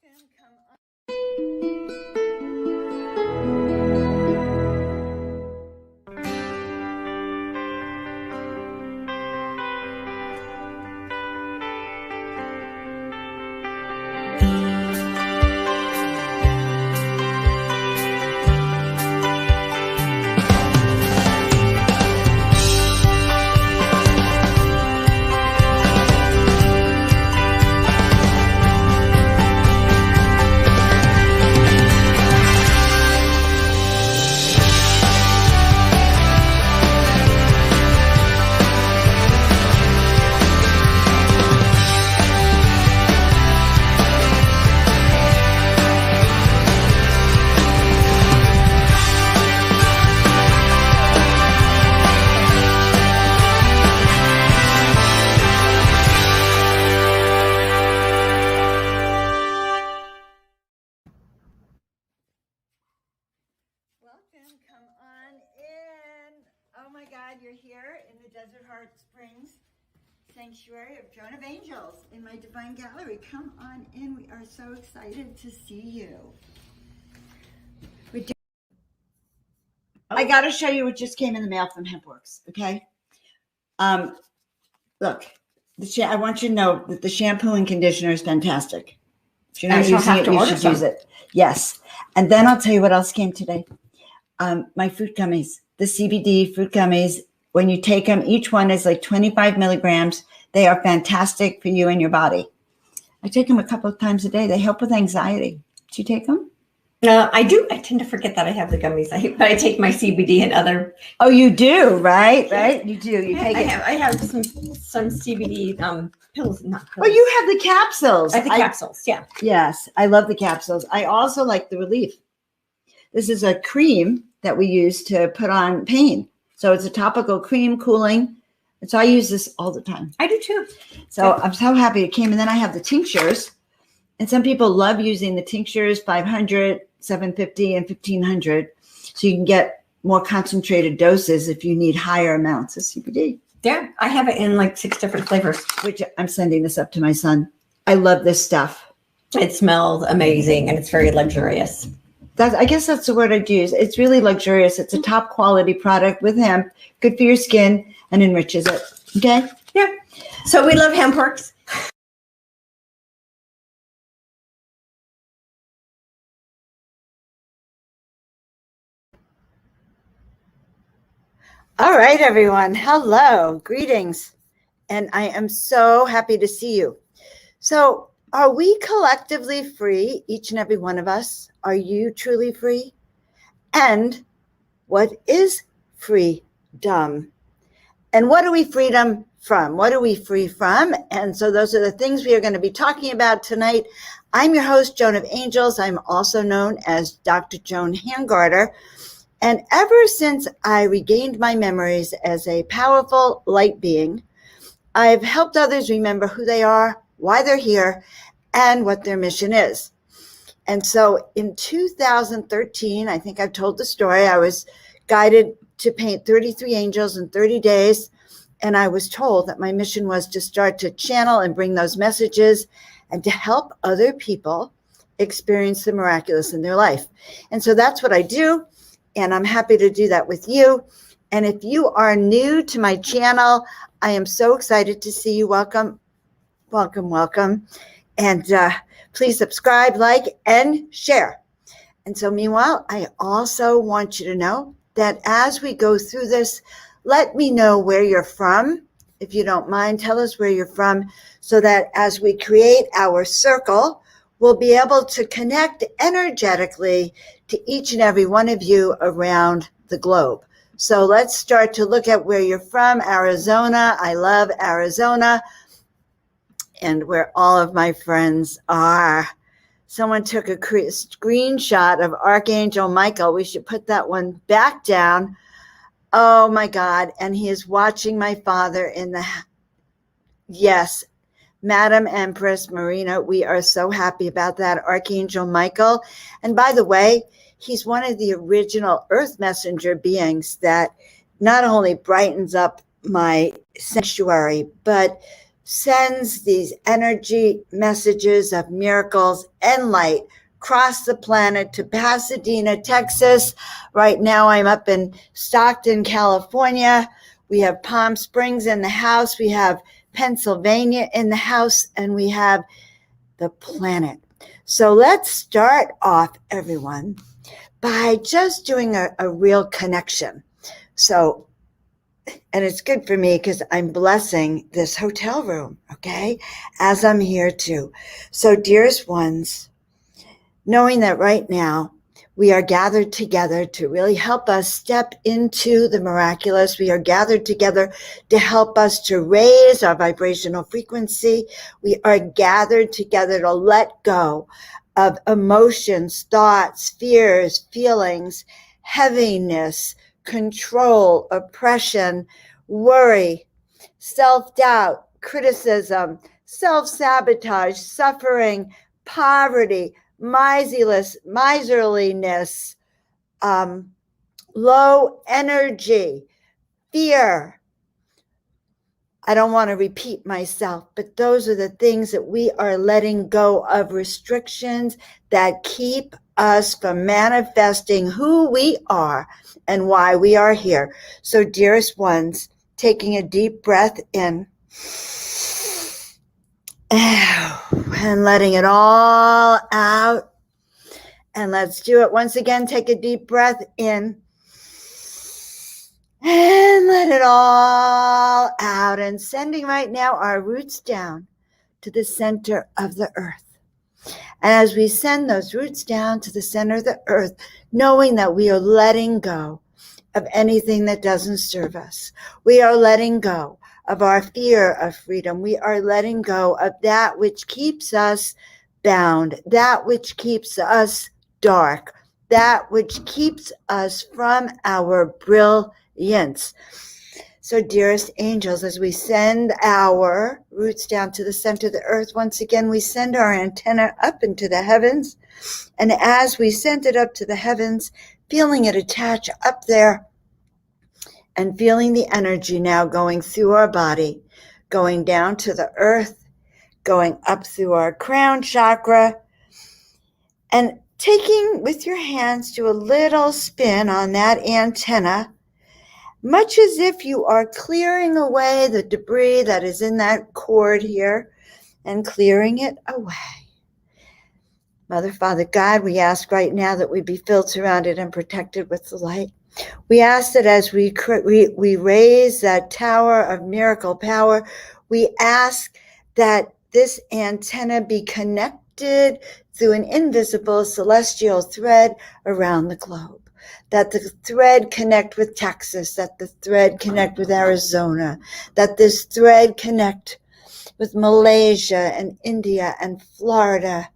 Welcome, come on. Welcome, come on in. Oh my God, you're here in the Desert Heart Springs Sanctuary of Joan of Angels in my Divine Gallery. Come on in. We are so excited to see you. I got to show you what just came in the mail from Hempworks, okay? Look, I want you to know that the shampoo and conditioner is fantastic. If you're not using it, you should use it. Yes. And then I'll tell you what else came today. My fruit gummies, the CBD fruit gummies, when you take them, each one is like 25 milligrams. They are fantastic for you and your body. I take them a couple of times a day. They help with anxiety. Do you take them? I do. I tend to forget that I have the gummies. But I take my CBD and other. Oh, you do, right? Right? You do. You take it. I have some CBD pills. Not pills. Oh, you have the capsules. I have the capsules. Yeah. Yes, I love the capsules. I also like the Relief. This is a cream that we use to put on pain. So it's a topical cream, cooling. And so I use this all the time. I do too. So I'm so happy it came. And then I have the tinctures. And some people love using the tinctures, 500, 750, and 1500. So you can get more concentrated doses if you need higher amounts of CBD. Yeah, I have it in like 6 different flavors. Which I'm sending this up to my son. I love this stuff. It smells amazing and it's very luxurious. I guess that's the word I'd use. It's really luxurious. It's a top quality product with hemp, good for your skin, and enriches it. Okay? Yeah. So we love Hempworks. All right, everyone. Hello. Greetings. And I am so happy to see you. So, are we collectively free, each and every one of us? Are you truly free? And what is freedom? And what are we freedom from? What are we free from? And so those are the things we are going to be talking about tonight. I'm your host, Joan of Angels. I'm also known as Dr. Joan Hangarter. And ever since I regained my memories as a powerful light being, I've helped others remember who they are, why they're here, and what their mission is. And so in 2013, I think I've told the story, I was guided to paint 33 angels in 30 days. And I was told that my mission was to start to channel and bring those messages and to help other people experience the miraculous in their life. And so that's what I do. And I'm happy to do that with you. And if you are new to my channel, I am so excited to see you. Welcome, welcome, welcome. And please subscribe, like, and share. And so meanwhile, I also want you to know that as we go through this, let me know where you're from. If you don't mind, tell us where you're from so that as we create our circle, we'll be able to connect energetically to each and every one of you around the globe. So let's start to look at where you're from. Arizona. I love Arizona. And where all of my friends are. Someone took a screenshot of Archangel Michael. We should put that one back down. Oh my God. And he is watching my father in the, yes, Madam Empress Marina. We are so happy about that, Archangel Michael. And by the way, he's one of the original Earth Messenger beings that not only brightens up my sanctuary, but sends these energy messages of miracles and light across the planet to Pasadena, Texas. Right now I'm up in Stockton, California. We have Palm Springs in the house. We have Pennsylvania in the house, and we have the planet. So let's start off, everyone, by just doing a real connection. So, and it's good for me because I'm blessing this hotel room, okay, as I'm here too. So, dearest ones, knowing that right now we are gathered together to really help us step into the miraculous. We are gathered together to help us to raise our vibrational frequency. We are gathered together to let go of emotions, thoughts, fears, feelings, heaviness, control, oppression, worry, self-doubt, criticism, self-sabotage, suffering, poverty, miserliness, low energy, fear. I don't want to repeat myself, but those are the things that we are letting go of, restrictions that keep us from manifesting who we are and why we are here. So, dearest ones, taking a deep breath in and letting it all out. And let's do it once again. Take a deep breath in and let it all out. And sending right now our roots down to the center of the earth. And as we send those roots down to the center of the earth, knowing that we are letting go of anything that doesn't serve us. We are letting go of our fear of freedom. We are letting go of that which keeps us bound, that which keeps us dark, that which keeps us from our brilliance. So, dearest angels, as we send our roots down to the center of the earth, once again, we send our antenna up into the heavens. And as we send it up to the heavens, feeling it attach up there and feeling the energy now going through our body, going down to the earth, going up through our crown chakra, and taking with your hands, do a little spin on that antenna, much as if you are clearing away the debris that is in that cord here and clearing it away. Mother, Father, God, we ask right now that we be filled, surrounded, and protected with the light. We ask that as we raise that tower of miracle power, we ask that this antenna be connected through an invisible celestial thread around the globe. That the thread connect with Texas, that the thread connect with Arizona, that this thread connect with Malaysia and India and Florida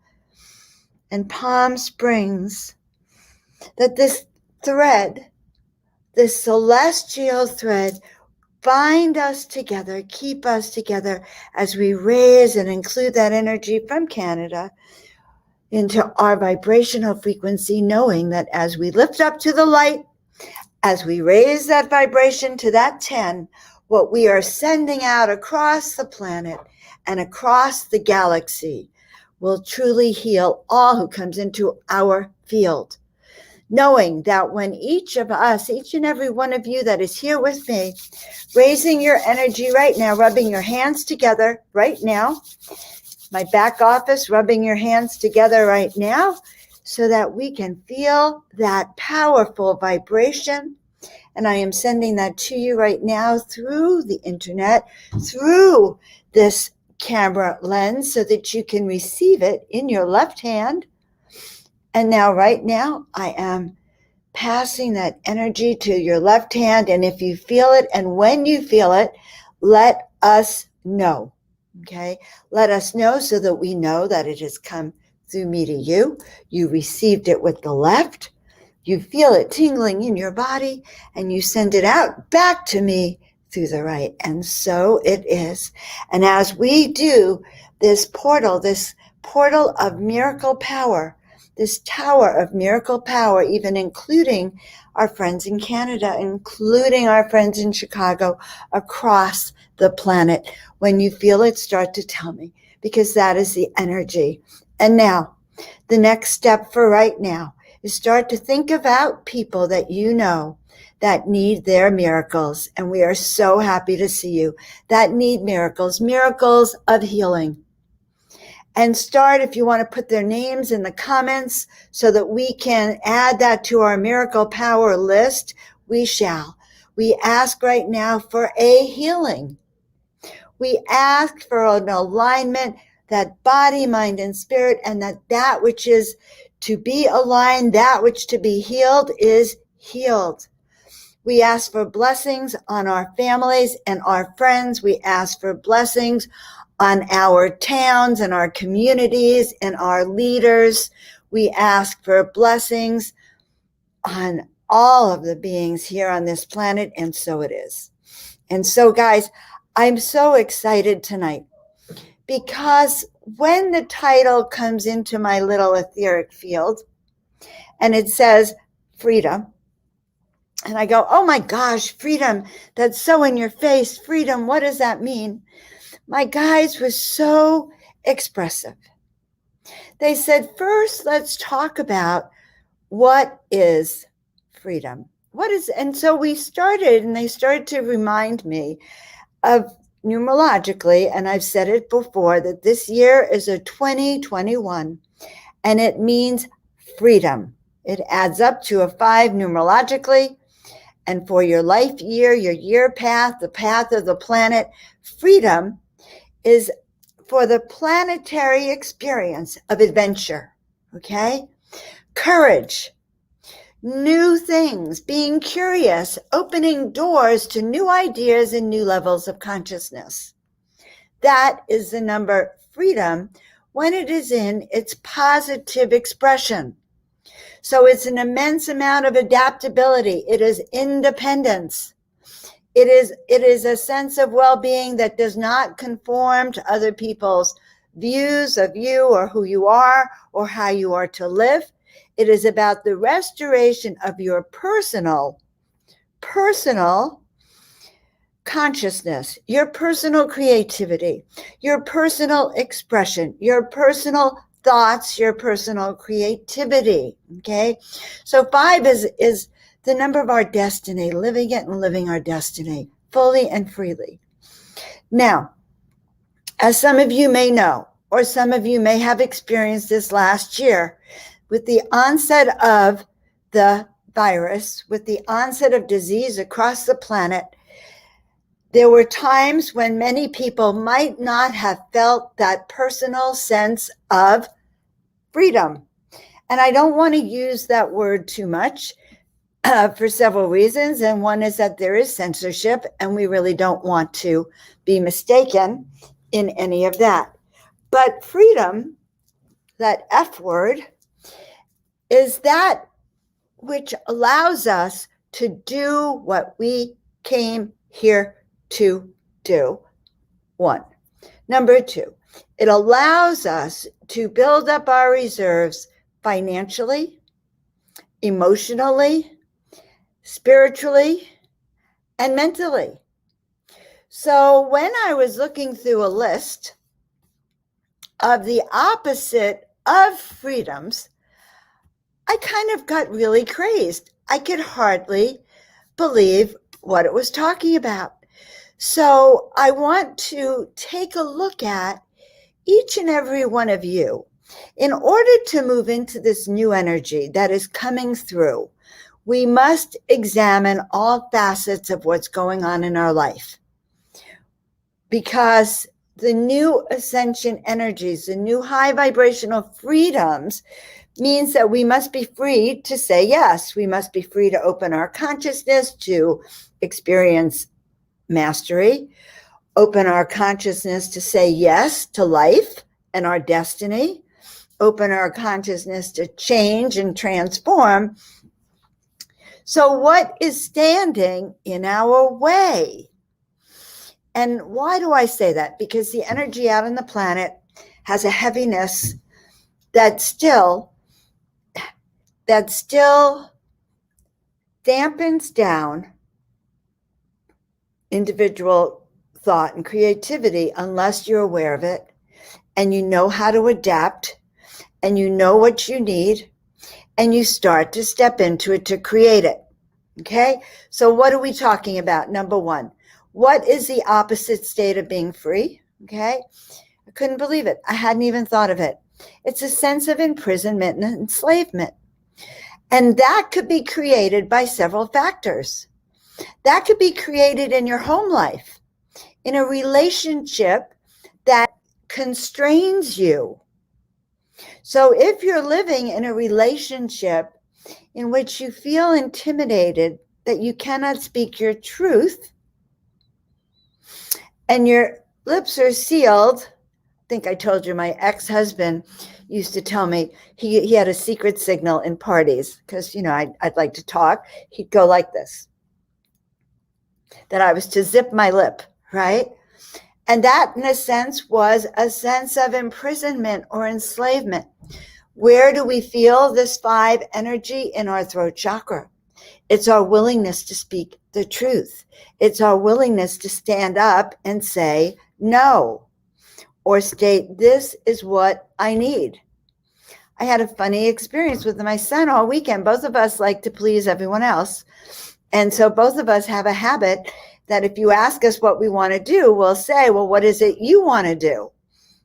and Palm Springs, that this thread, this celestial thread, bind us together, keep us together as we raise and include that energy from Canada into our vibrational frequency, knowing that as we lift up to the light, as we raise that vibration to that 10, what we are sending out across the planet and across the galaxy will truly heal all who comes into our field. Knowing that when each of us, each and every one of you that is here with me, raising your energy right now, rubbing your hands together right now, my back office, rubbing your hands together right now so that we can feel that powerful vibration. And I am sending that to you right now through the internet, through this camera lens so that you can receive it in your left hand. And now, right now, I am passing that energy to your left hand. And if you feel it and when you feel it, let us know. Okay, let us know so that we know that it has come through me to you. You received it with the left. You feel it tingling in your body and you send it out back to me through the right. And so it is. And as we do this portal of miracle power, this tower of miracle power, even including our friends in Canada, including our friends in Chicago, across the planet. When you feel it, start to tell me, because that is the energy. And now, the next step for right now is start to think about people that you know that need their miracles. And we are so happy to see you that need miracles, miracles of healing. And start, if you want to put their names in the comments so that we can add that to our miracle power list, we shall. We ask right now for a healing. We ask for an alignment, that body, mind, and spirit, and that which is to be aligned, that which to be healed is healed. We ask for blessings on our families and our friends. We ask for blessings on our towns and our communities and our leaders. We ask for blessings on all of the beings here on this planet, and so it is. And so, guys, I'm so excited tonight because when the title comes into my little etheric field and it says freedom, and I go, oh my gosh, freedom, that's so in your face. Freedom, what does that mean? My guides were so expressive. They said, first, let's talk about what is freedom. And so we started, and they started to remind me of numerologically, and I've said it before, that this year is a 2021, and it means freedom. It adds up to a 5 numerologically. And for your life year, your year path, the path of the planet, freedom is for the planetary experience of adventure, okay? Courage, new things, being curious, opening doors to new ideas and new levels of consciousness. That is the number freedom when it is in its positive expression. So it's an immense amount of adaptability. It is independence. It is a sense of well-being that does not conform to other people's views of you or who you are or how you are to live. It is about the restoration of your personal consciousness, your personal creativity, your personal expression, your personal thoughts, your personal creativity, okay? So 5 is the number of our destiny, living it and living our destiny fully and freely. Now, as some of you may know, or some of you may have experienced this last year, with the onset of the virus, with the onset of disease across the planet, there were times when many people might not have felt that personal sense of freedom. And I don't want to use that word too much for several reasons. And one is that there is censorship, and we really don't want to be mistaken in any of that. But freedom, that F word, is that which allows us to do what we came here to do. 1. Number 2, it allows us to build up our reserves financially, emotionally, spiritually, and mentally. So when I was looking through a list of the opposite of freedoms, I kind of got really crazed. I could hardly believe what it was talking about. So I want to take a look at each and every one of you. In order to move into this new energy that is coming through, we must examine all facets of what's going on in our life. Because the new ascension energies, the new high vibrational freedoms, means that we must be free to say yes. We must be free to open our consciousness to experience mastery, open our consciousness to say yes to life and our destiny, open our consciousness to change and transform. So what is standing in our way? And why do I say that? Because the energy out on the planet has a heaviness that still that still dampens down individual thought and creativity unless you're aware of it and you know how to adapt and you know what you need and you start to step into it to create it. Okay? So what are we talking about? Number one, what is the opposite state of being free? Okay? I couldn't believe it. I hadn't even thought of it. It's a sense of imprisonment and enslavement. And that could be created by several factors. That could be created in your home life, in a relationship that constrains you. So if you're living in a relationship in which you feel intimidated that you cannot speak your truth and your lips are sealed, I think I told you my ex-husband used to tell me he had a secret signal in parties because, I'd like to talk. He'd go like this, that I was to zip my lip, right? And that, in a sense, was a sense of imprisonment or enslavement. Where do we feel this 5 energy? In our throat chakra. It's our willingness to speak the truth. It's our willingness to stand up and say no, or state, this is what I need. I had a funny experience with my son all weekend. Both of us like to please everyone else. And so both of us have a habit that if you ask us what we want to do, we'll say, well, what is it you want to do?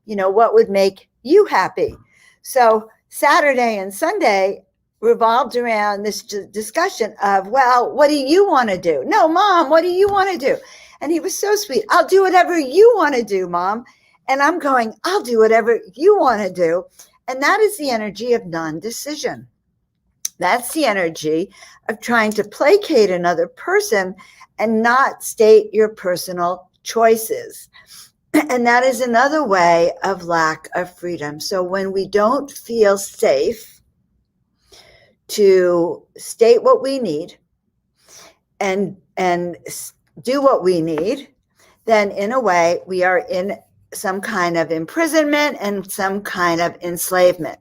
What would make you happy? So Saturday and Sunday revolved around this discussion of, well, what do you want to do? No, Mom, what do you want to do? And he was so sweet. I'll do whatever you want to do, Mom. And I'm going, I'll do whatever you want to do. And that is the energy of non-decision. That's the energy of trying to placate another person and not state your personal choices. And that is another way of lack of freedom. So when we don't feel safe to state what we need and do what we need, then in a way we are in some kind of imprisonment and some kind of enslavement.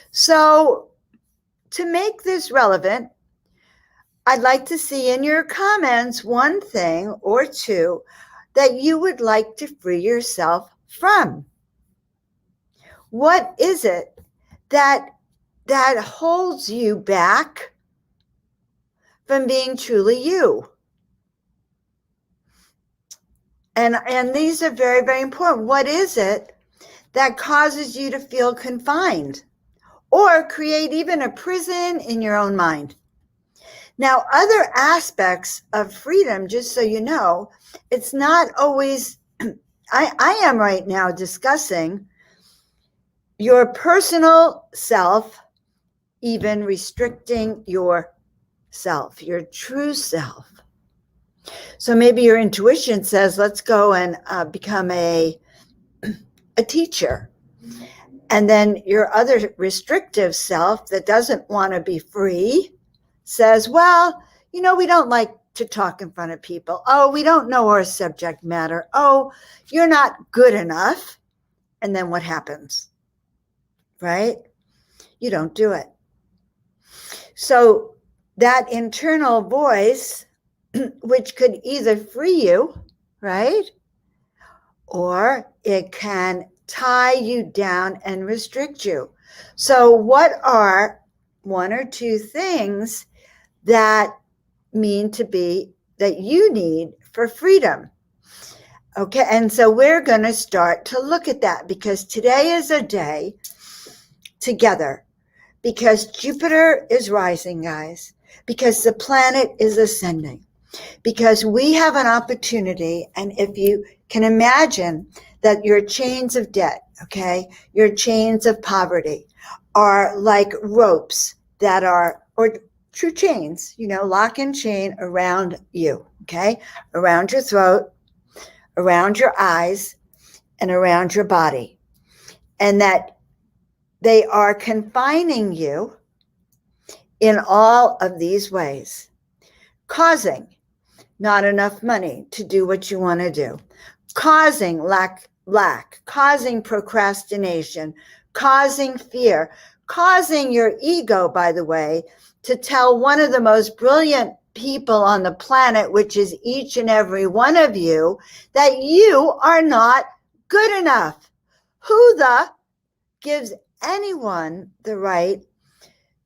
So to make this relevant, I'd like to see in your comments one thing or two that you would like to free yourself from. What is it that holds you back from being truly you? And these are very, very important. What is it that causes you to feel confined or create even a prison in your own mind? Now, other aspects of freedom, just so you know, it's not always, I am right now discussing your personal self, even restricting yourself, your true self. So maybe your intuition says, let's go and become a teacher. And then your other restrictive self that doesn't want to be free says, well, we don't like to talk in front of people. Oh, we don't know our subject matter. Oh, you're not good enough. And then what happens? Right? You don't do it. So that internal voice, which could either free you, right? Or it can tie you down and restrict you. So what are one or two things that mean to be that you need for freedom? Okay, and so we're going to start to look at that because today is a day together, because Jupiter is rising, guys, because the planet is ascending, because we have an opportunity. And if you can imagine that your chains of debt, okay, your chains of poverty are like ropes that are, or true chains, lock and chain around you, okay, around your throat, around your eyes, and around your body, and that they are confining you in all of these ways, causing not enough money to do what you want to do, causing lack, causing procrastination, causing fear, causing your ego, by the way, to tell one of the most brilliant people on the planet, which is each and every one of you, that you are not good enough. Who the gives anyone the right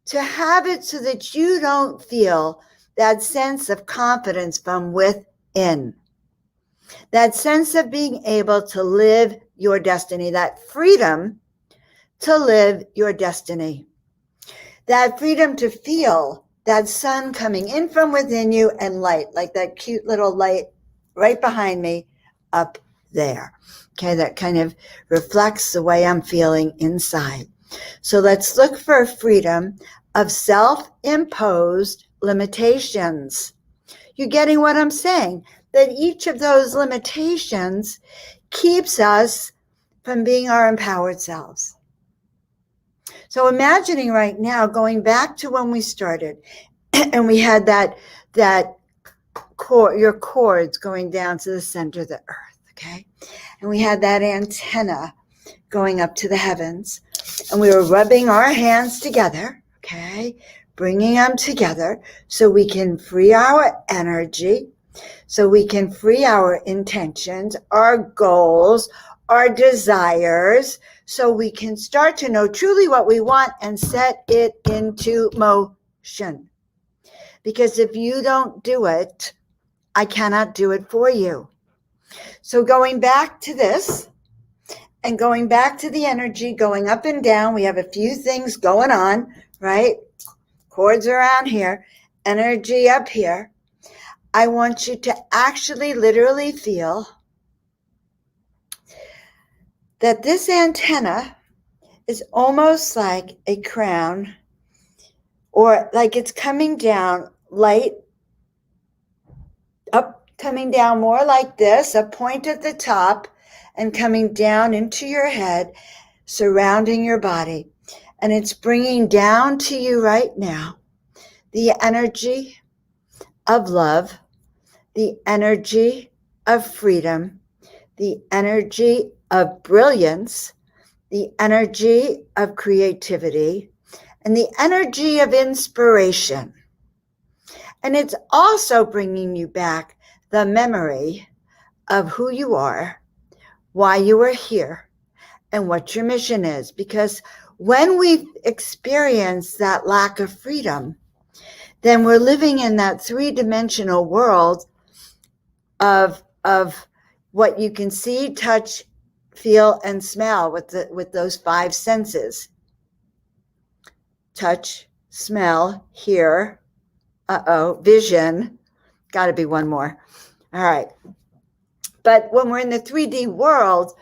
to have it so that you don't feel that sense of confidence from within? That sense of being able to live your destiny, that freedom to live your destiny, that freedom to feel that sun coming in from within you and light, like that cute little light right behind me up there. Okay, that kind of reflects the way I'm feeling inside. So let's look for freedom of self-imposed limitations. You're getting what I'm saying? That each of those limitations keeps us from being our empowered selves. So imagining right now, going back to when we started, and we had that cord, your cords going down to the center of the earth, okay? And we had that antenna going up to the heavens, and we were rubbing our hands together, okay? Bringing them together so we can free our energy, so we can free our intentions, our goals, our desires, so we can start to know truly what we want and set it into motion. Because if you don't do it, I cannot do it for you. So going back to this and going back to the energy going up and down, we have a few things going on, right? Cords around here, energy up here. I want you to actually literally feel that this antenna is almost like a crown, or like it's coming down light up, coming down more like this, a point at the top and coming down into your head, surrounding your body. And it's bringing down to you right now the energy of love, the energy of freedom, the energy of brilliance, the energy of creativity, and the energy of inspiration. And it's also bringing you back the memory of who you are, why you are here, and what your mission is. Because when we experience that lack of freedom, then we're living in that three-dimensional world of what you can see, touch, feel, and smell with those five senses. Touch, smell, hear, vision. Got to be one more. All right. But when we're in the 3D world,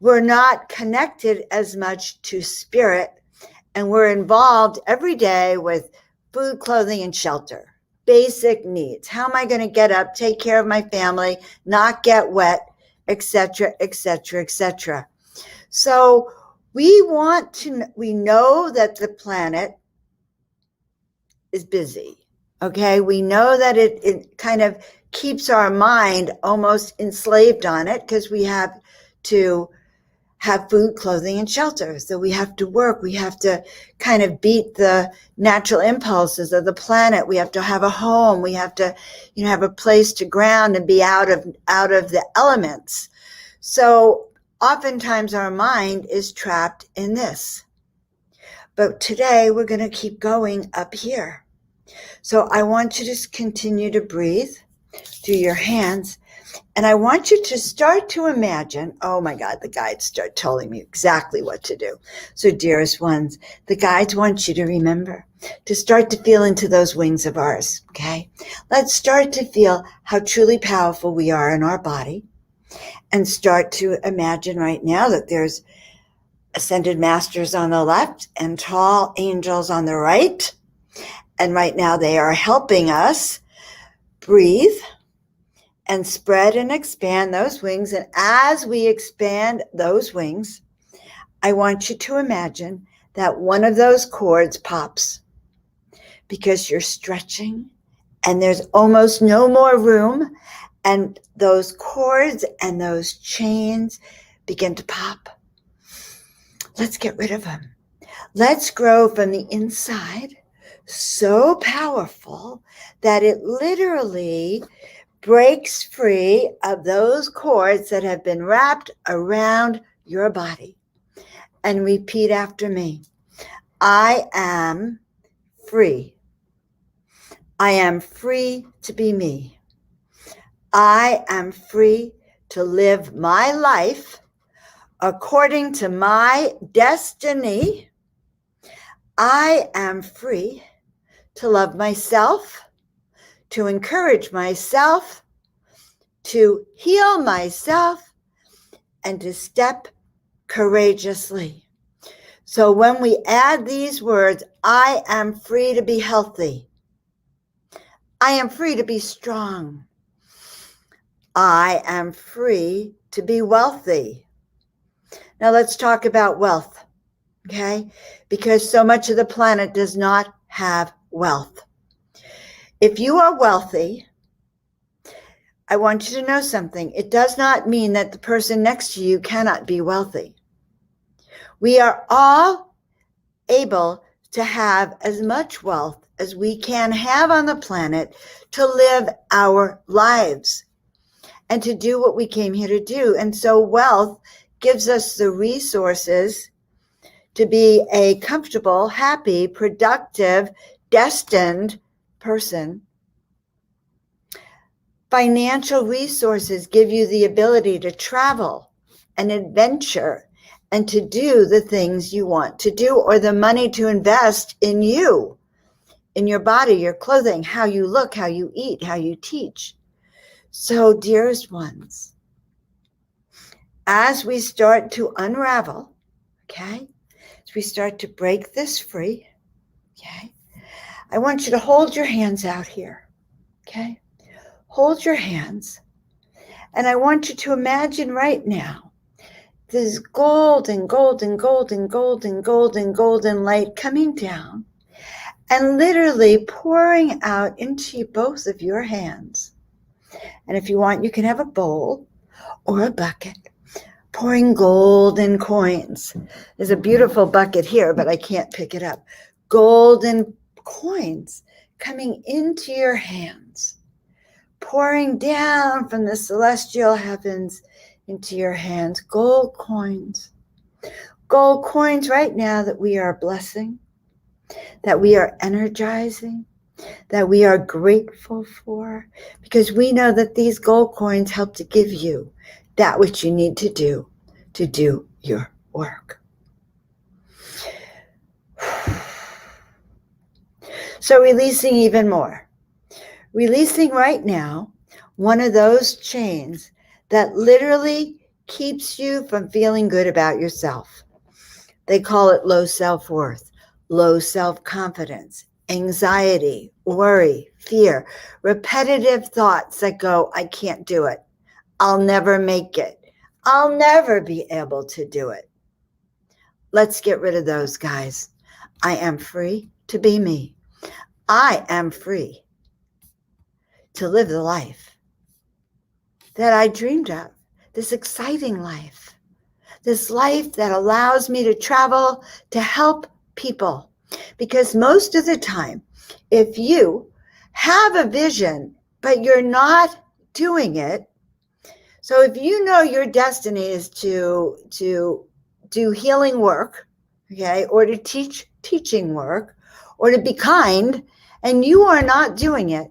we're not connected as much to spirit, and we're involved every day with food, clothing, and shelter. Basic needs. How am I going to get up, take care of my family, not get wet, etc., etc., etc. So we know that the planet is busy. Okay, we know that it kind of keeps our mind almost enslaved on it, because we have to have food, clothing, and shelter. So we have to work. We have to kind of beat the natural impulses of the planet. We have to have a home. We have to, have a place to ground and be out of the elements. So oftentimes our mind is trapped in this. But today we're going to keep going up here. So I want you to just continue to breathe through your hands. And I want you to start to imagine, oh my God, the guides start telling me exactly what to do. So dearest ones, the guides want you to remember to start to feel into those wings of ours, okay? Let's start to feel how truly powerful we are in our body, and start to imagine right now that there's ascended masters on the left and tall angels on the right. And right now they are helping us breathe and spread and expand those wings. And as we expand those wings, I want you to imagine that one of those cords pops, because you're stretching and there's almost no more room. And those cords and those chains begin to pop. Let's get rid of them. Let's grow from the inside, so powerful that it literally breaks free of those cords that have been wrapped around your body. And repeat after me. I am free. I am free to be me. I am free to live my life according to my destiny. I am free to love myself, to encourage myself, to heal myself, and to step courageously. So when we add these words, I am free to be healthy. I am free to be strong. I am free to be wealthy. Now let's talk about wealth, okay? Because so much of the planet does not have wealth. If you are wealthy, I want you to know something. It does not mean that the person next to you cannot be wealthy. We are all able to have as much wealth as we can have on the planet to live our lives and to do what we came here to do. And so wealth gives us the resources to be a comfortable, happy, productive, destined person. Financial resources give you the ability to travel and adventure and to do the things you want to do, or the money to invest in you, in your body, your clothing, how you look, how you eat, how you teach. So, dearest ones, as we start to unravel, okay, as we start to break this free, okay, I want you to hold your hands out here, okay? Hold your hands, and I want you to imagine right now this golden light coming down and literally pouring out into both of your hands. And if you want, you can have a bowl or a bucket, pouring golden coins. There's a beautiful bucket here, but I can't pick it up. Golden coins coming into your hands, pouring down from the celestial heavens into your hands. Gold coins right now that we are blessing, that we are energizing, that we are grateful for, because we know that these gold coins help to give you that which you need to do your work. So releasing even more. Releasing right now one of those chains that literally keeps you from feeling good about yourself. They call it low self-worth, low self-confidence, anxiety, worry, fear, repetitive thoughts that go, I can't do it. I'll never make it. I'll never be able to do it. Let's get rid of those, guys. I am free to be me. I am free to live the life that I dreamed of, this exciting life, this life that allows me to travel to help people. Because most of the time, if you have a vision, but you're not doing it, so if you know your destiny is to do healing work, okay, or to teaching work, or to be kind, and you are not doing it,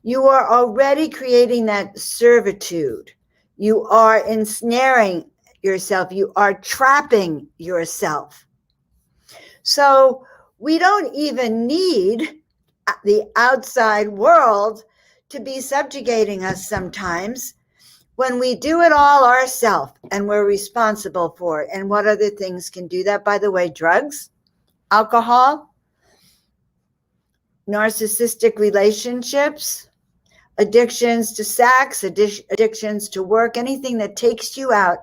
you are already creating that servitude. You are ensnaring yourself. You are trapping yourself. So we don't even need the outside world to be subjugating us sometimes when we do it all ourselves and we're responsible for it. And what other things can do that? By the way, drugs, alcohol, narcissistic relationships, addictions to sex, addictions to work, anything that takes you out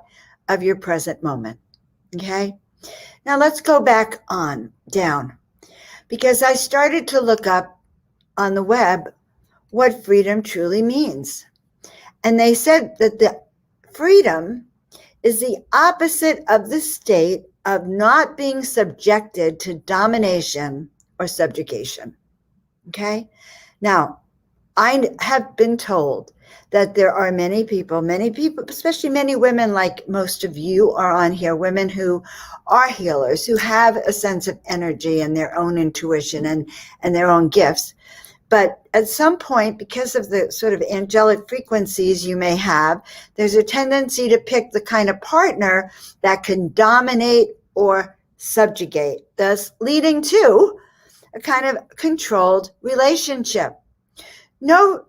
of your present moment. Okay? Now let's go back on down, because I started to look up on the web what freedom truly means. And they said that the freedom is the opposite of the state of not being subjected to domination or subjugation. Okay? Now, I have been told that there are many people, especially many women like most of you are on here, women who are healers, who have a sense of energy and their own intuition and their own gifts. But at some point, because of the sort of angelic frequencies you may have, there's a tendency to pick the kind of partner that can dominate or subjugate, thus leading to a kind of controlled relationship. No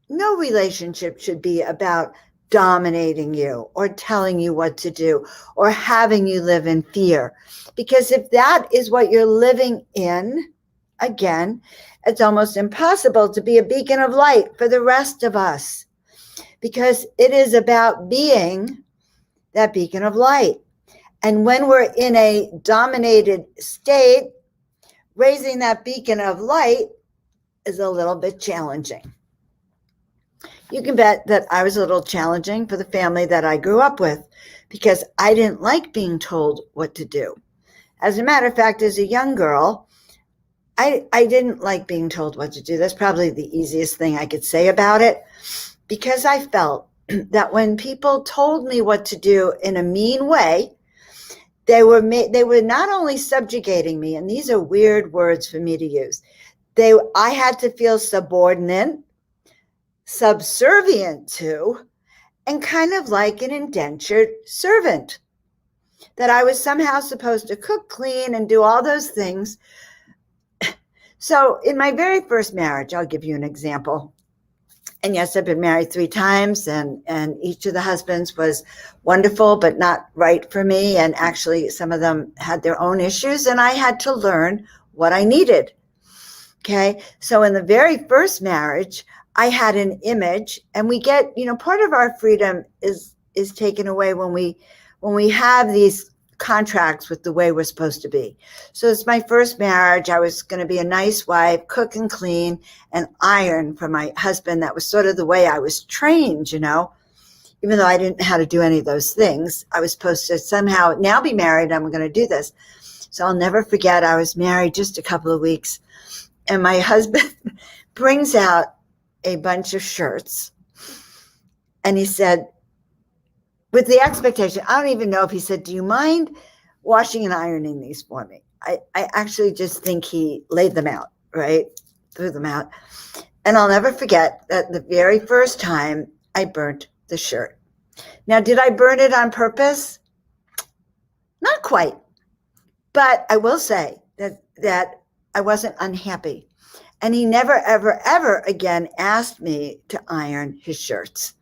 relationship should be about dominating you or telling you what to do or having you live in fear. Because if that is what you're living in, again, it's almost impossible to be a beacon of light for the rest of us, because it is about being that beacon of light. And when we're in a dominated state, raising that beacon of light is a little bit challenging. You can bet that I was a little challenging for the family that I grew up with, because I didn't like being told what to do. As a matter of fact, as a young girl, I didn't like being told what to do. That's probably the easiest thing I could say about it, because I felt that when people told me what to do in a mean way, they were not only subjugating me, and these are weird words for me to use. I had to feel subordinate, subservient to, and kind of like an indentured servant, that I was somehow supposed to cook, clean, and do all those things. So in my very first marriage, I'll give you an example. And yes, I've been married 3 times, and each of the husbands was wonderful, but not right for me. And actually, some of them had their own issues, and I had to learn what I needed. Okay. So in the very first marriage, I had an image, and we get, part of our freedom is taken away when we have these contracts with the way we're supposed to be. So it's my first marriage. I was going to be a nice wife, cook and clean and iron for my husband. That was sort of the way I was trained, even though I didn't know how to do any of those things. I was supposed to somehow now be married. I'm going to do this. So I'll never forget, I was married just a couple of weeks, and my husband brings out a bunch of shirts, and he said, with the expectation, I don't even know if he said, do you mind washing and ironing these for me? I actually just think he laid them out, right? Threw them out. And I'll never forget that the very first time I burnt the shirt. Now, did I burn it on purpose? Not quite. But I will say that I wasn't unhappy. And he never, ever, ever again asked me to iron his shirts.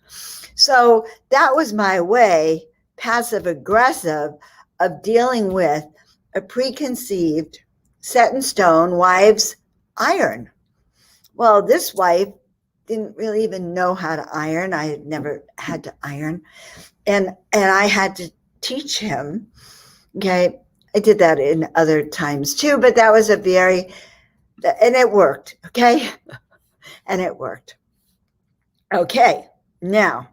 So that was my way, passive aggressive, of dealing with a preconceived, set in stone wife's iron. Well, this wife didn't really even know how to iron. I had never had to iron. And I had to teach him. Okay. I did that in other times too, but that was and it worked. Okay. And it worked. Okay. Now,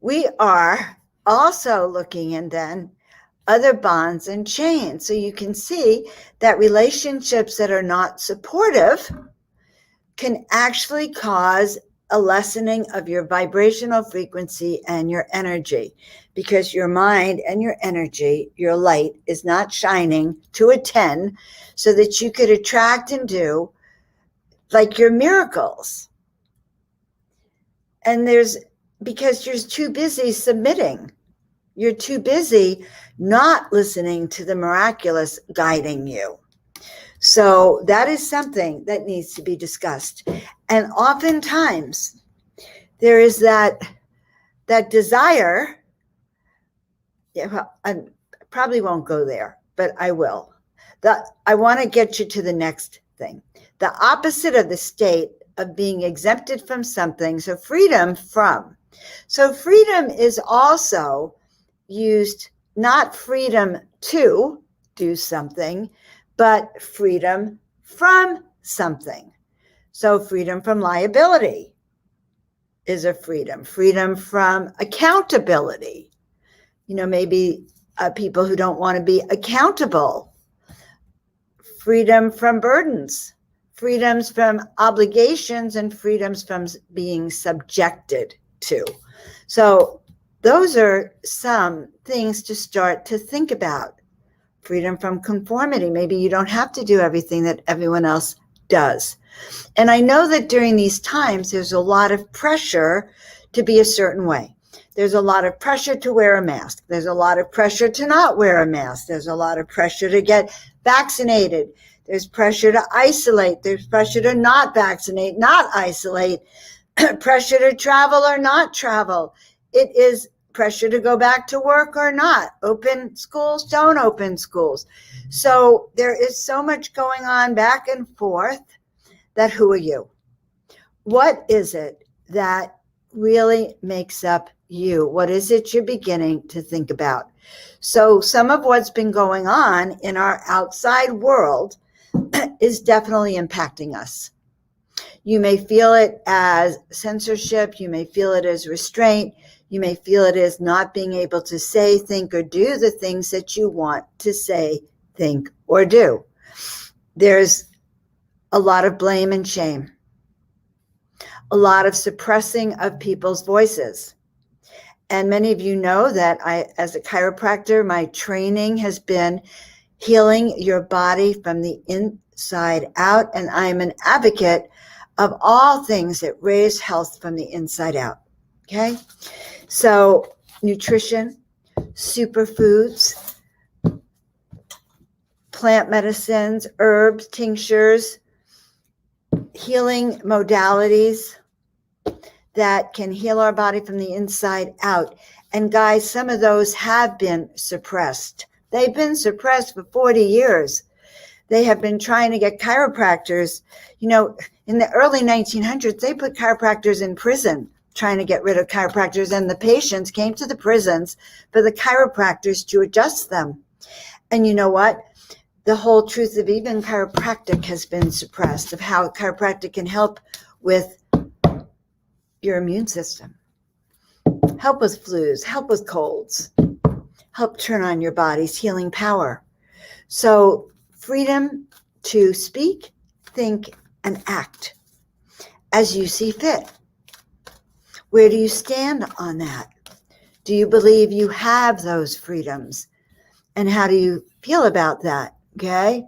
we are also looking in then other bonds and chains. So you can see that relationships that are not supportive can actually cause a lessening of your vibrational frequency and your energy, because your mind and your energy, your light, is not shining to a 10 so that you could attract and do like your miracles. And because you're too busy submitting. You're too busy not listening to the miraculous guiding you. So that is something that needs to be discussed. And oftentimes there is that desire. Yeah, well, I probably won't go there, but I will. I want to get you to the next thing. The opposite of the state of being exempted from something. So freedom from. So freedom is also used, not freedom to do something, but freedom from something. So freedom from liability is a freedom. Freedom from accountability maybe people who don't want to be accountable, freedom from burdens, freedoms from obligations, and freedoms from being subjected to. So those are some things to start to think about. Freedom from conformity. Maybe you don't have to do everything that everyone else does. And I know that during these times, there's a lot of pressure to be a certain way. There's a lot of pressure to wear a mask. There's a lot of pressure to not wear a mask. There's a lot of pressure to get vaccinated. There's pressure to isolate. There's pressure to not vaccinate, not isolate, pressure to travel or not travel. It is pressure to go back to work or not. Open schools, don't open schools. So there is so much going on back and forth that who are you? What is it that really makes up you? What is it you're beginning to think about? So some of what's been going on in our outside world is definitely impacting us. You may feel it as censorship. You may feel it as restraint. You may feel it as not being able to say, think, or do the things that you want to say, think, or do. There's a lot of blame and shame, a lot of suppressing of people's voices. And many of you know that as a chiropractor, my training has been healing your body from the inside out. And I'm an advocate of all things that raise health from the inside out. Okay? So nutrition, superfoods, plant medicines, herbs, tinctures, healing modalities that can heal our body from the inside out. And guys, some of those have been suppressed. They've been suppressed for 40 years. They have been trying to get chiropractors, in the early 1900s, they put chiropractors in prison, trying to get rid of chiropractors, and the patients came to the prisons for the chiropractors to adjust them. And you know what? The whole truth of even chiropractic has been suppressed, of how chiropractic can help with your immune system, help with flus, help with colds, help turn on your body's healing power. So freedom to speak, think, and act as you see fit. Where do you stand on that? Do you believe you have those freedoms? And how do you feel about that? Okay.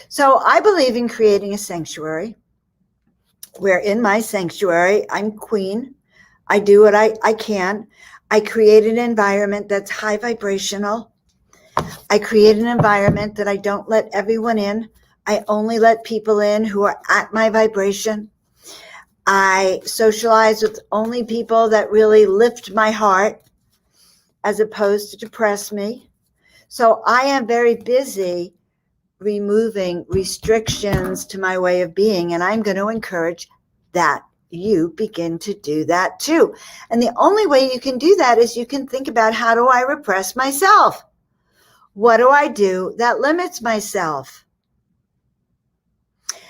So I believe in creating a sanctuary where in my sanctuary, I'm queen. I do what I can. I create an environment that's high vibrational. I create an environment that I don't let everyone in. I only let people in who are at my vibration. I socialize with only people that really lift my heart as opposed to depress me. So I am very busy removing restrictions to my way of being, and I'm going to encourage that you begin to do that too. And the only way you can do that is you can think about, how do I repress myself? What do I do that limits myself?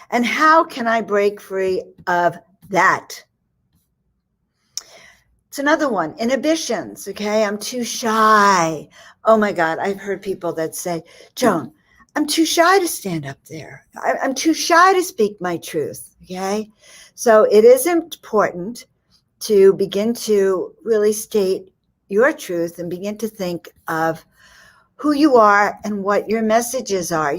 And how can I break free of that? It's another one, inhibitions. Okay, I'm too shy. Oh my God, I've heard people that say, Joan, I'm too shy to stand up there. I'm too shy to speak my truth. Okay, so it is important to begin to really state your truth and begin to think of who you are and what your messages are.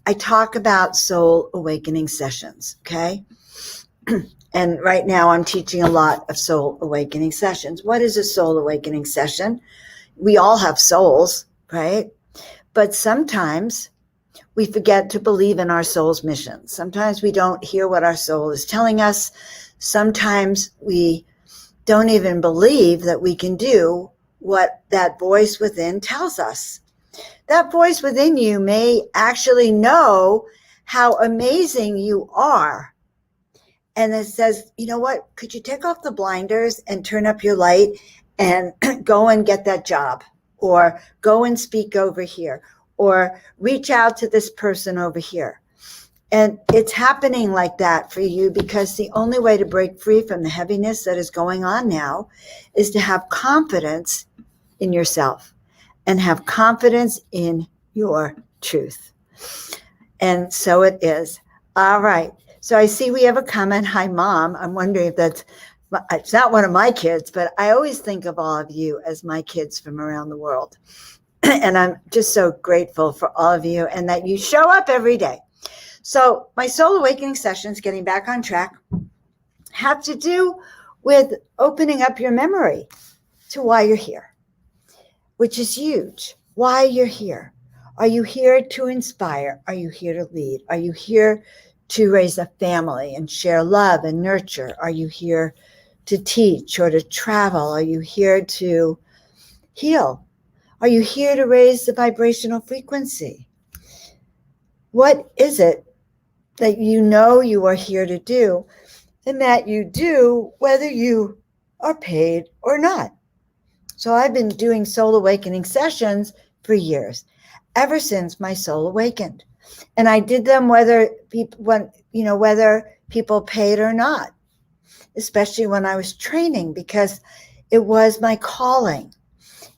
I talk about soul awakening sessions, okay? And right now I'm teaching a lot of soul awakening sessions. What is a soul awakening session? We all have souls, right? But sometimes we forget to believe in our soul's mission. Sometimes we don't hear what our soul is telling us. Sometimes we don't even believe that we can do what that voice within tells us. That voice within you may actually know how amazing you are. And it says, you know what, could you take off the blinders and turn up your light and go and get that job, or go and speak over here, or reach out to this person over here. And it's happening like that for you because the only way to break free from the heaviness that is going on now is to have confidence in yourself and have confidence in your truth. And so it is. All right. So I see we have a comment. Hi, Mom. I'm wondering if it's not one of my kids, but I always think of all of you as my kids from around the world. And I'm just so grateful for all of you and that you show up every day. So my soul awakening sessions, getting back on track, have to do with opening up your memory to why you're here, which is huge. Why you're here. Are you here to inspire? Are you here to lead? Are you here to raise a family and share love and nurture? Are you here to teach or to travel? Are you here to heal? Are you here to raise the vibrational frequency? What is it that you know you are here to do and that you do whether you are paid or not? So I've been doing soul awakening sessions for years, ever since my soul awakened. And I did them whether people paid or not, especially when I was training, because it was my calling.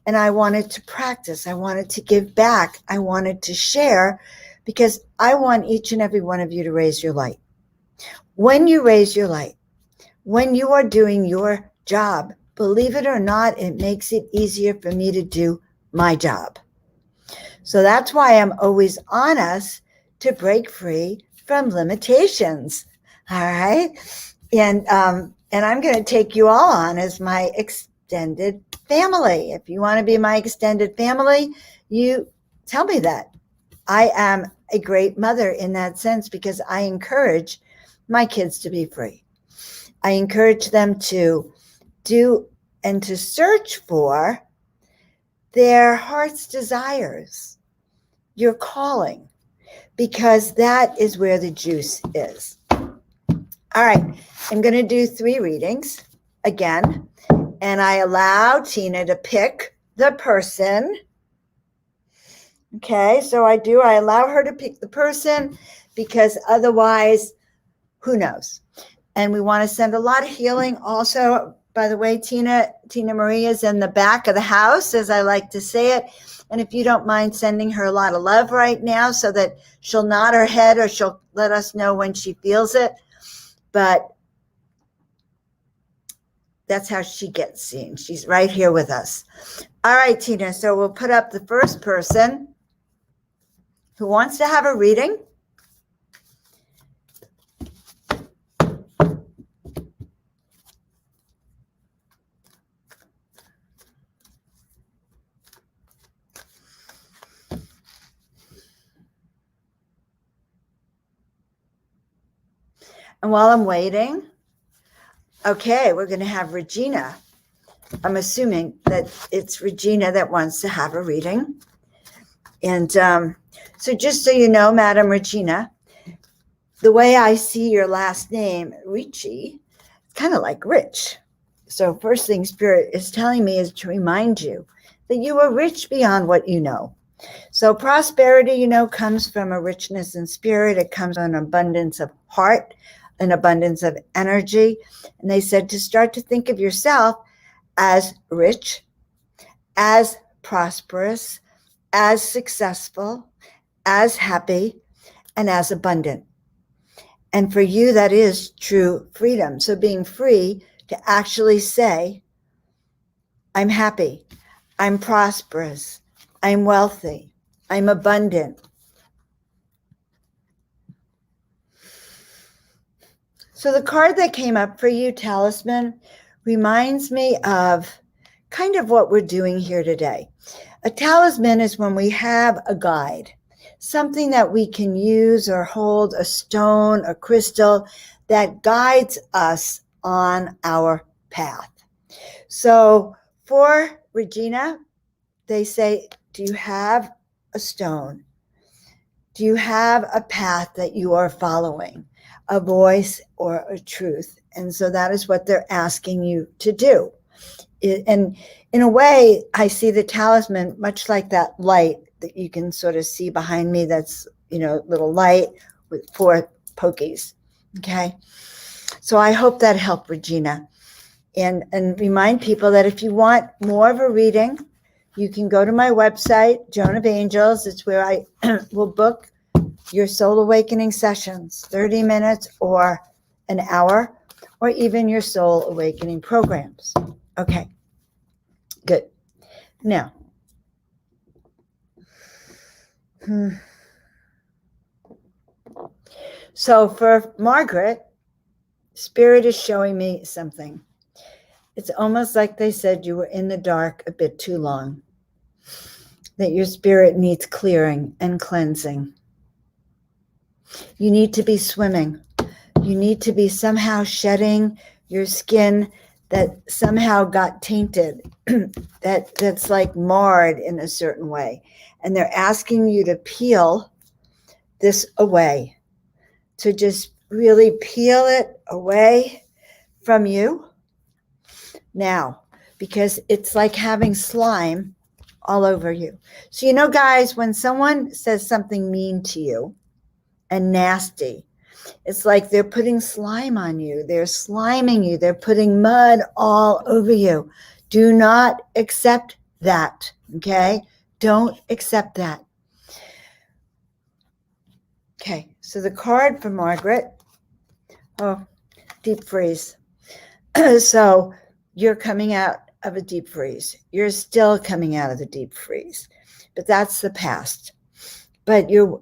And I wanted to practice. I wanted to give back. I wanted to share, because I want each and every one of you to raise your light. When you raise your light, when you are doing your job, believe it or not, it makes it easier for me to do my job. So that's why I'm always on us to break free from limitations. All right. And I'm going to take you all on as my extended family. If you want to be my extended family, you tell me that. I am a great mother in that sense, because I encourage my kids to be free. I encourage them to do and to search for their heart's desires, your calling, because that is where the juice is. All right, I'm going to do 3 readings again, and I allow Tina to pick the person. Okay, so I allow her to pick the person, because otherwise, who knows? And we want to send a lot of healing. Also, by the way, Tina Marie is in the back of the house, as I like to say it. And if you don't mind sending her a lot of love right now, so that she'll nod her head or she'll let us know when she feels it. But that's how she gets seen. She's right here with us. All right, Tina. So we'll put up the first person who wants to have a reading. And while I'm waiting, okay, we're going to have Regina. I'm assuming that it's Regina that wants to have a reading. And so just so you know, Madam Regina, the way I see your last name, Ricci, kind of like rich. So first thing Spirit is telling me is to remind you that you are rich beyond what you know. So prosperity, comes from a richness in spirit. It comes from an abundance of heart, an abundance of energy. And they said to start to think of yourself as rich, as prosperous, as successful, as happy, and as abundant. And for you, that is true freedom. So being free to actually say, I'm happy, I'm prosperous, I'm wealthy, I'm abundant. So the card that came up for you, Talisman, reminds me of kind of what we're doing here today. A talisman is when we have a guide, something that we can use or hold, a stone, a crystal that guides us on our path. So for Regina, they say, do you have a stone? Do you have a path that you are following, a voice or a truth? And so that is what they're asking you to do. And in a way, I see the talisman much like that light that you can sort of see behind me. That's, little light with 4 pokies. Okay. So I hope that helped, Regina. And remind people that if you want more of a reading, You can go to my website, Joan of Angels. It's where I will book your soul awakening sessions, 30 minutes or an hour, or even your soul awakening programs. Okay, good. Now, so for Margaret, Spirit is showing me something. It's almost like they said you were in the dark a bit too long, that your spirit needs clearing and cleansing. You need to be swimming. You need to be somehow shedding your skin that somehow got tainted, that's like marred in a certain way. And they're asking you to peel this away, to just really peel it away from you now, because it's like having slime all over you. So, you know, guys, when someone says something mean to you and nasty, it's like they're putting slime on you. They're sliming you. They're putting mud all over you. Do not accept that, okay? Don't accept that. Okay, so the card for Margaret, deep freeze. So you're coming out of a deep freeze. You're still coming out of the deep freeze, but that's the past. But you're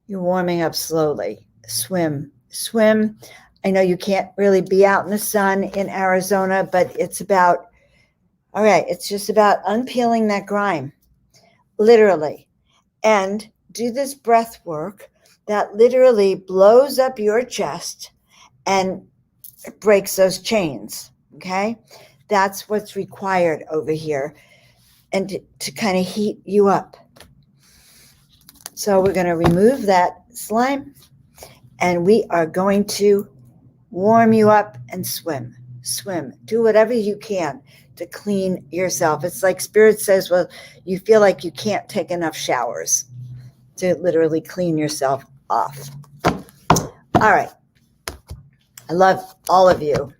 warming up slowly. Swim. I know you can't really be out in the sun in Arizona, but it's just about unpeeling that grime, literally. And do this breath work that literally blows up your chest and breaks those chains, okay? That's what's required over here, and to kind of heat you up. So we're going to remove that slime, and we are going to warm you up and swim. Do whatever you can to clean yourself. It's like Spirit says, well, you feel like you can't take enough showers to literally clean yourself off. All right. I love all of you.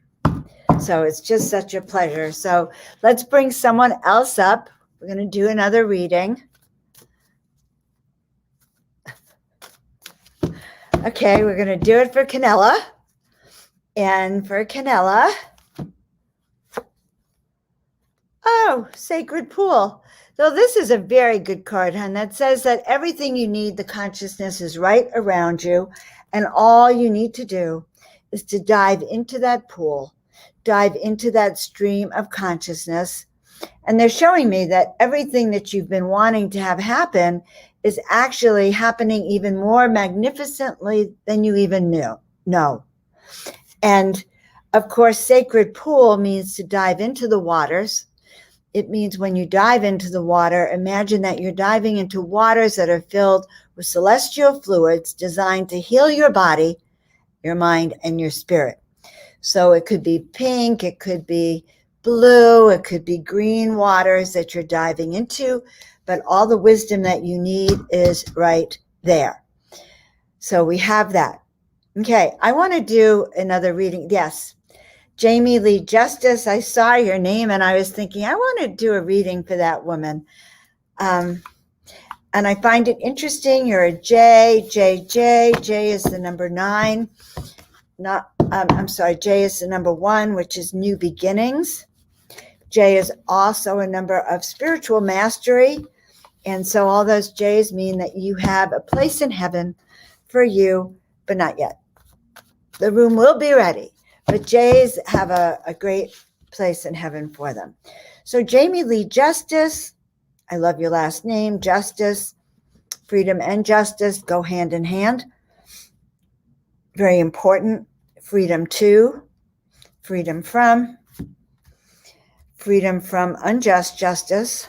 So it's just such a pleasure. So let's bring someone else up. We're going to do another reading. Okay, we're going to do it for Canella. And for Canella, Sacred Pool. So this is a very good card, hon, that says that everything you need, the consciousness is right around you. And all you need to do is to dive into that pool, dive into that stream of consciousness. And they're showing me that everything that you've been wanting to have happen is actually happening even more magnificently than you even know. And of course, Sacred Pool means to dive into the waters. It means when you dive into the water, imagine that you're diving into waters that are filled with celestial fluids designed to heal your body, your mind, and your spirit. So it could be pink, it could be blue, it could be green waters that you're diving into, but all the wisdom that you need is right there. So we have that. Okay, I want to do another reading. Yes, Jamie Lee Justice, I saw your name and I was thinking, I want to do a reading for that woman. And I find it interesting. You're a J. J is the number 9. J is the number 1, which is new beginnings. J is also a number of spiritual mastery. And so all those J's mean that you have a place in heaven for you, but not yet. The room will be ready, but J's have a great place in heaven for them. So Jamie Lee Justice, I love your last name, Justice, freedom and justice go hand in hand. Very important. Freedom to, freedom from unjust justice.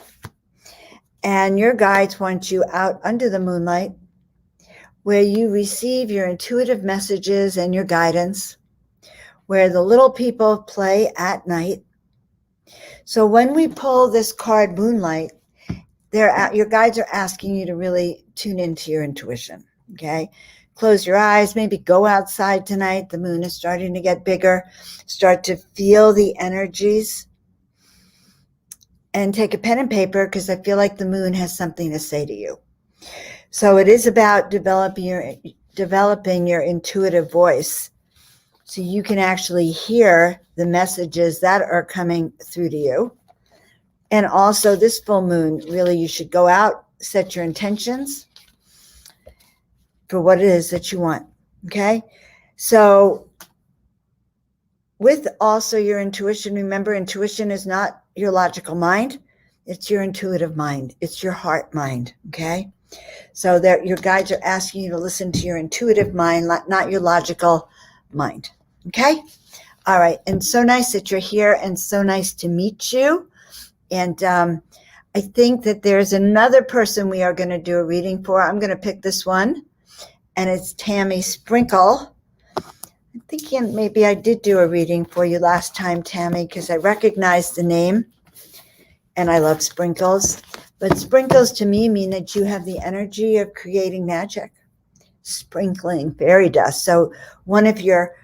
And your guides want you out under the moonlight, where you receive your intuitive messages and your guidance, where the little people play at night. So when we pull this card, Moonlight, your guides are asking you to really tune into your intuition, okay? Close your eyes, maybe go outside tonight. The moon is starting to get bigger. Start to feel the energies and take a pen and paper because I feel like the moon has something to say to you. So it is about developing your intuitive voice so you can actually hear the messages that are coming through to you. And also this full moon, really, you should go out, set your intentions for what it is that you want. Okay. So with also your intuition, remember, intuition is not your logical mind. It's your intuitive mind. It's your heart mind. Okay. So that your guides are asking you to listen to your intuitive mind, not your logical mind. Okay. All right. And so nice that you're here and so nice to meet you. And I think that there's another person we are going to do a reading for. I'm going to pick this one, and it's Tammy Sprinkle. I'm thinking maybe I did do a reading for you last time, Tammy, because I recognized the name, and I love sprinkles. But sprinkles to me mean that you have the energy of creating magic, sprinkling fairy dust. So one of your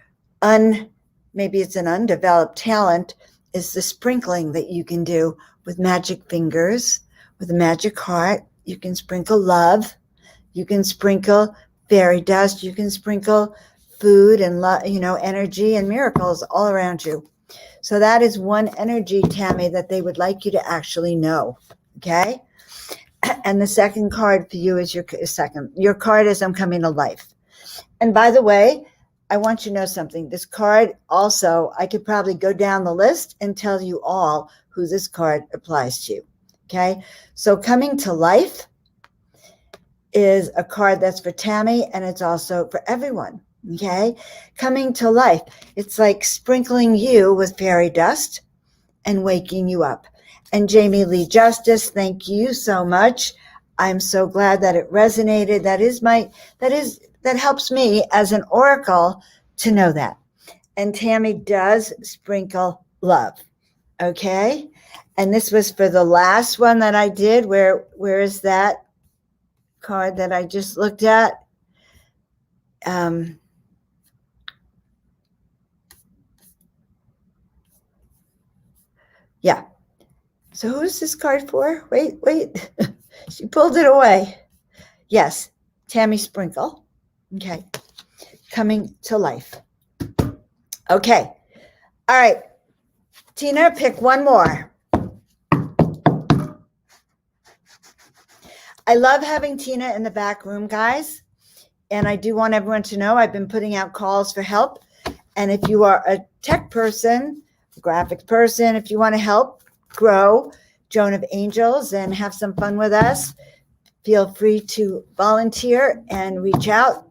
maybe it's an undeveloped talent is the sprinkling that you can do with magic fingers, with a magic heart. You can sprinkle love. You can sprinkle fairy dust. You can sprinkle food and energy and miracles all around you. So that is one energy, Tammy, that they would like you to actually know. Okay. And the second card for you is your card is I'm coming to life. And by the way, I want you to know something. This card also, I could probably go down the list and tell you all who this card applies to. Okay. So coming to life is a card that's for Tammy, and it's also for everyone. Okay. Coming to life. It's like sprinkling you with fairy dust and waking you up. And Jamie Lee Justice, thank you so much. I'm so glad that it resonated. That helps me as an oracle to know that. And Tammy does sprinkle love. Okay. And this was for the last one that I did. Where is that card that I just looked at? Yeah. So who is this card for? Wait. She pulled it away. Yes. Tammy Sprinkle. Okay. Coming to life. Okay. All right. Tina, pick one more. I love having Tina in the back room, guys. And I do want everyone to know I've been putting out calls for help. And if you are a tech person, a graphics person, if you want to help grow Joan of Angels and have some fun with us, feel free to volunteer and reach out.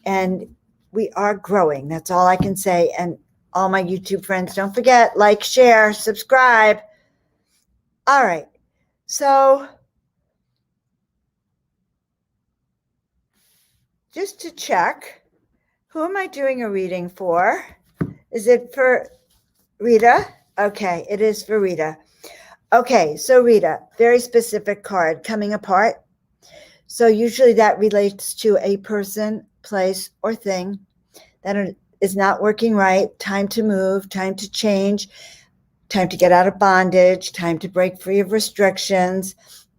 And we are growing. That's all I can say. And all my YouTube friends, don't forget, like, share, subscribe. All right. So just to check, who am I doing a reading for? Is it for Rita? Okay, it is for Rita. Okay, so Rita, very specific card, coming apart. So usually that relates to a person, place, or thing that is not working right. Time to move, time to change, time to get out of bondage, time to break free of restrictions.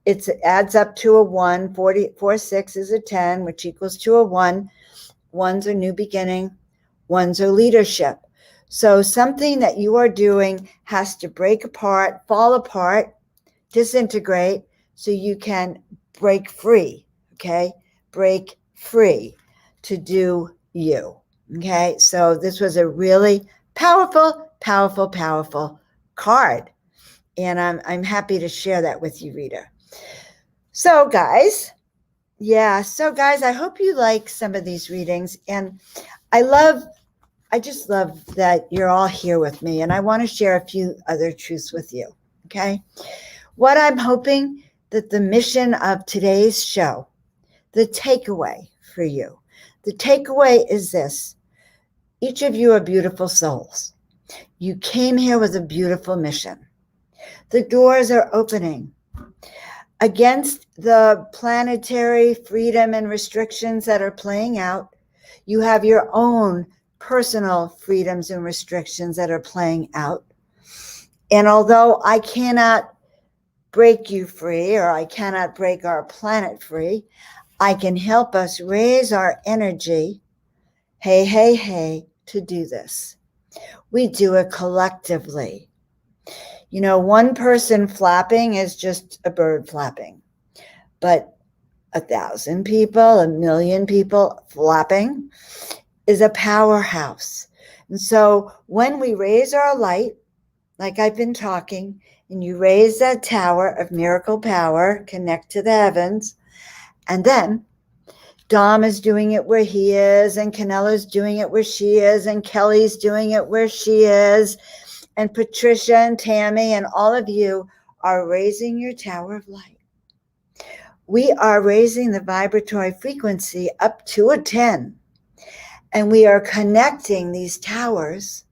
It adds up to a 1. 6 is a 10, which equals to a 1. Ones are new beginning. Ones are leadership. So something that you are doing has to break apart, fall apart, disintegrate, so you can break free. Okay? Break free to do you. Okay? So this was a really powerful, powerful, powerful card. And I'm happy to share that with you, Rita. So guys, I hope you like some of these readings. And I just love that you're all here with me. And I want to share a few other truths with you. Okay. What I'm hoping that the mission of today's show, the takeaway for you, the takeaway is this. Each of you are beautiful souls. You came here with a beautiful mission. The doors are opening. Against the planetary freedom and restrictions that are playing out, you have your own personal freedoms and restrictions that are playing out. And although I cannot break you free, or I cannot break our planet free. I can help us raise our energy, hey, hey, hey, to do this. We do it collectively. You know, one person flapping is just a bird flapping, but 1,000 people, 1,000,000 people flapping is a powerhouse. And so when we raise our light, like I've been talking, and you raise that tower of miracle power, connect to the heavens, and then Dom is doing it where he is, and Canella's doing it where she is, and Kelly's doing it where she is, and Patricia and Tammy and all of you are raising your tower of light. We are raising the vibratory frequency up to a 10, and we are connecting these towers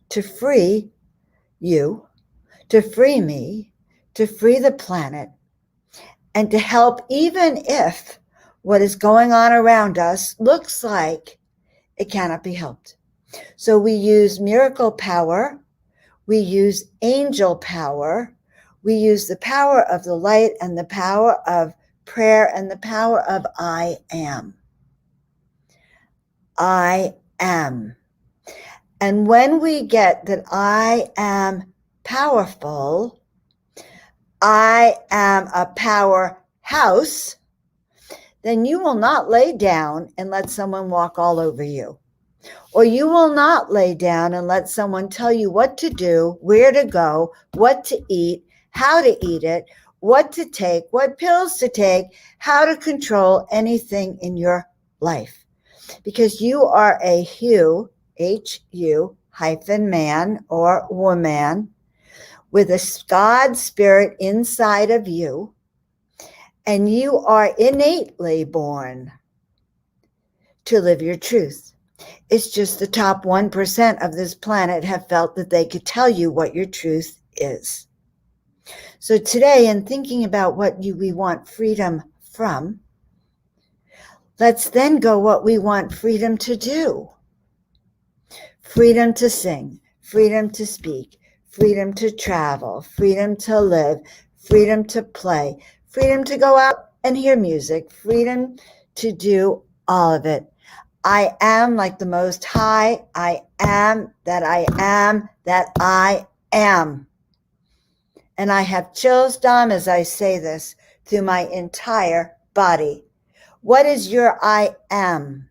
to free you, to free me, to free the planet, and to help, even if what is going on around us looks like it cannot be helped. So we use miracle power, we use angel power, we use the power of the light and the power of prayer and the power of I am. I am. And when we get that I am powerful, I am a powerhouse, then you will not lay down and let someone walk all over you. Or you will not lay down and let someone tell you what to do, where to go, what to eat, how to eat it, what to take, what pills to take, how to control anything in your life. Because you are a HU, H-U hyphen man or woman, with a God spirit inside of you, and you are innately born to live your truth. It's just the top 1% of this planet have felt that they could tell you what your truth is. So today, in thinking about what we want freedom from, let's then go what we want freedom to do. Freedom to sing, freedom to speak, freedom to travel, freedom to live, freedom to play, freedom to go out and hear music, freedom to do all of it. I am like the Most High. I am that I am that I am. And I have chills, Dom, as I say this, through my entire body. What is your I am?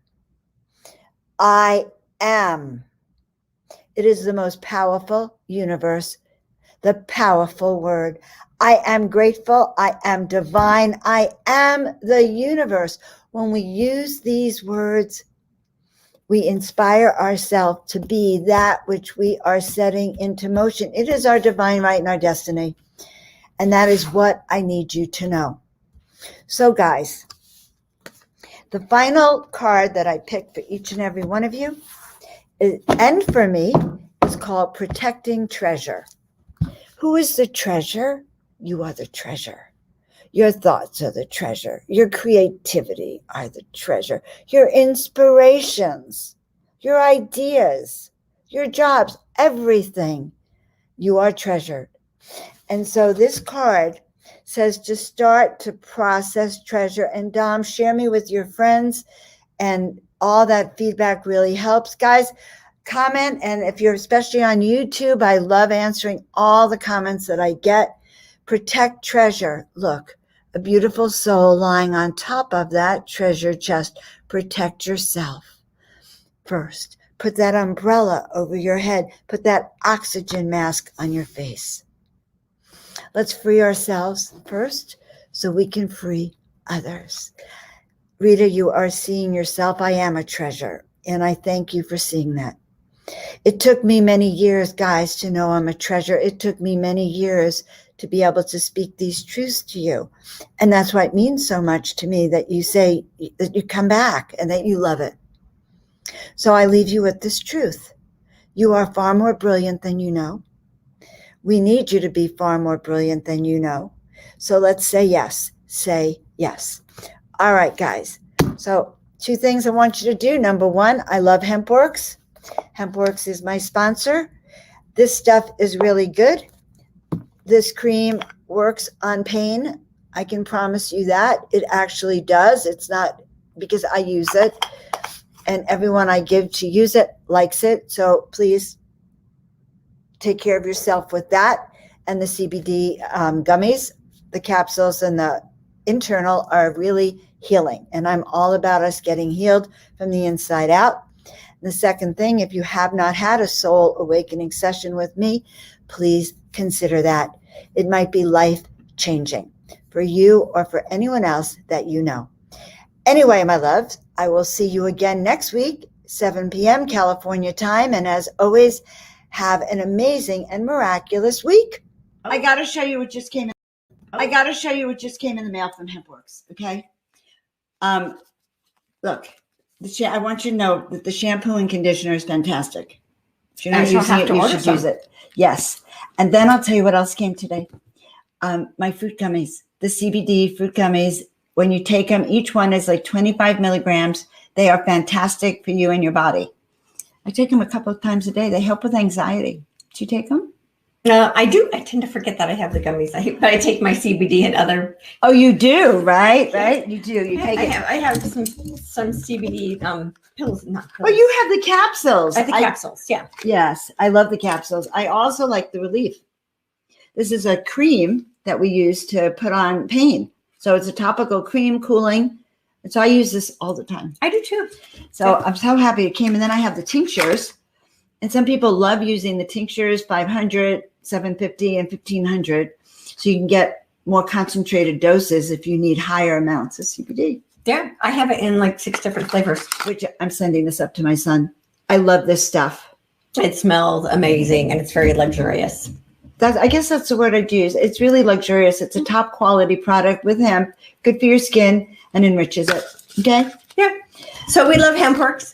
I am. It is the most powerful universe, the powerful word. I am grateful. I am divine. I am the universe. When we use these words, we inspire ourselves to be that which we are setting into motion. It is our divine right and our destiny. And that is what I need you to know. So, guys, the final card that I picked for each and every one of you and for me is called Protecting Treasure. Who is the treasure? You are the treasure. Your thoughts are the treasure. Your creativity are the treasure. Your inspirations, your ideas, your jobs, everything. You are treasured. And so this card says to start to process treasure. And Dom, share me with your friends, and all that feedback really helps. Guys, comment. And if you're especially on YouTube, I love answering all the comments that I get. Protect treasure. Look, a beautiful soul lying on top of that treasure chest. Protect yourself first. Put that umbrella over your head. Put that oxygen mask on your face. Let's free ourselves first so we can free others. Rita, you are seeing yourself. I am a treasure, and I thank you for seeing that. It took me many years, guys, to know I'm a treasure. It took me many years to be able to speak these truths to you. And that's why it means so much to me that you say that you come back and that you love it. So I leave you with this truth. You are far more brilliant than you know. We need you to be far more brilliant than you know. So let's say yes. Say yes. All right, guys. So 2 things I want you to do. Number 1, I love HempWorks. HempWorks is my sponsor. This stuff is really good. this cream works on pain. I can promise you that. It actually does. It's not because I use it, and everyone I give to use it likes it. So please take care of yourself with that. And the CBD gummies, the capsules and the internal are really healing. And I'm all about us getting healed from the inside out. The second thing, if you have not had a soul awakening session with me, please consider that. It might be life changing for you or for anyone else that you know. Anyway, my loves, I will see you again next week, 7 p.m. California time. And as always, have an amazing and miraculous week. I got to show you what just came in. I got to show you what just came in the mail from HempWorks. Okay. Look, I want you to know that the shampoo and conditioner is fantastic. If you're not using it, you should use it. Yes. And then I'll tell you what else came today. My fruit gummies, the CBD fruit gummies. When you take them, each one is like 25 milligrams. They are fantastic for you and your body. I take them a couple of times a day. They help with anxiety. Do you take them? I do. I tend to forget that I have the gummies, but I take my CBD and other. Oh, you do, right? Right? You do. You take it. I have some CBD pills. Not pills. Oh, you have the capsules. I have the capsules. Yeah. Yes, I love the capsules. I also like the relief. This is a cream that we use to put on pain. So it's a topical cream, cooling. And so I use this all the time. I do too. So I'm so happy it came. And then I have the tinctures. And some people love using the tinctures, 500, 750, and 1500. So you can get more concentrated doses if you need higher amounts of CBD. Yeah, I have it in like 6 different flavors. Which I'm sending this up to my son. I love this stuff. It smells amazing and it's very luxurious. I guess that's the word I'd use. It's really luxurious. It's a top quality product with hemp, good for your skin, and enriches it. Okay? Yeah. So we love HempWorks.